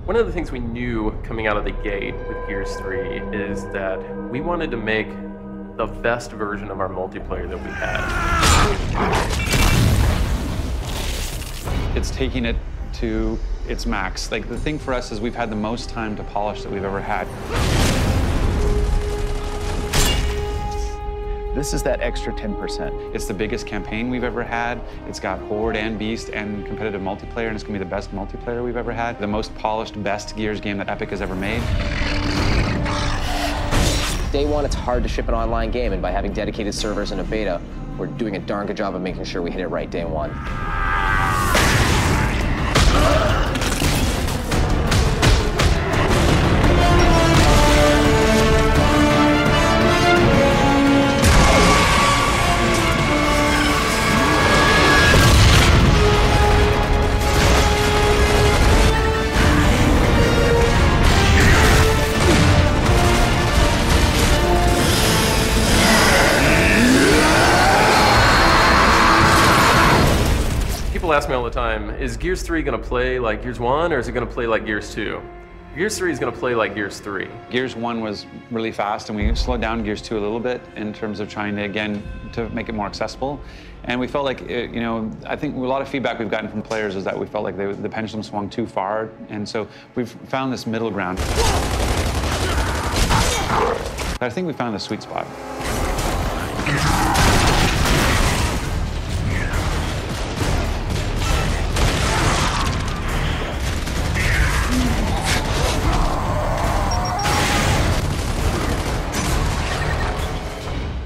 One of the things we knew coming out of the gate with Gears 3 is that we wanted to make the best version of our multiplayer that we had. It's taking it to its max. Like, the thing for us is we've had the most time to polish that we've ever had. This is that extra 10%. It's the biggest campaign we've ever had. It's got Horde and Beast and competitive multiplayer, and it's gonna be the best multiplayer we've ever had. The most polished, best Gears game that Epic has ever made. Day one, it's hard to ship an online game, and by having dedicated servers in a beta, we're doing a darn good job of making sure we hit it right day one. People ask me all the time, is Gears 3 going to play like Gears 1 or is it going to play like Gears 2? Gears 3 is going to play like Gears 3. Gears 1 was really fast, and we slowed down Gears 2 a little bit in terms of trying to, again, to make it more accessible. And we felt like, you know, I think a lot of feedback we've gotten from players is that we felt like the pendulum swung too far, and so we've found this middle ground. I think we found the sweet spot.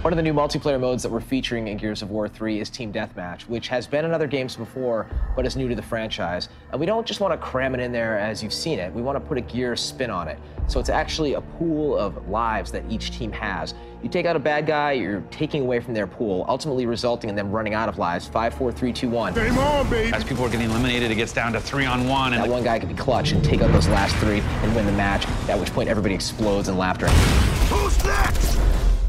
One of the new multiplayer modes that we're featuring in Gears of War 3 is Team Deathmatch, which has been in other games before, but is new to the franchise. And we don't just want to cram it in there as you've seen it. We want to put a Gears spin on it. So it's actually a pool of lives that each team has. You take out a bad guy, you're taking away from their pool, ultimately resulting in them running out of lives. 5, 4, 3, 2, 1. Game on, baby! As people are getting eliminated, it gets down to 3-on-1. And that one guy can be clutch and take out those last 3 and win the match, at which point everybody explodes in laughter. Who's next?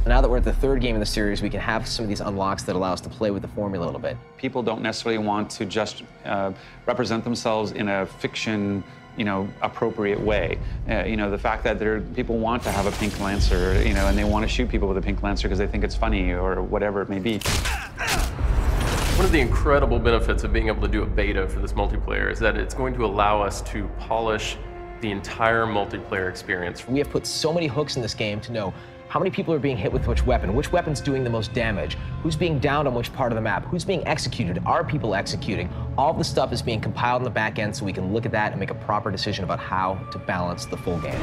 Now that we're at the third game in the series, we can have some of these unlocks that allow us to play with the formula a little bit. People don't necessarily want to just represent themselves in a fiction, you know, appropriate way. You know, the fact that people want to have a pink Lancer, you know, and they want to shoot people with a pink Lancer because they think it's funny or whatever it may be. One of the incredible benefits of being able to do a beta for this multiplayer is that it's going to allow us to polish the entire multiplayer experience. We have put so many hooks in this game to know how many people are being hit with which weapon's doing the most damage, who's being downed on which part of the map, who's being executed, are people executing. All of the stuff is being compiled in the back end so we can look at that and make a proper decision about how to balance the full game.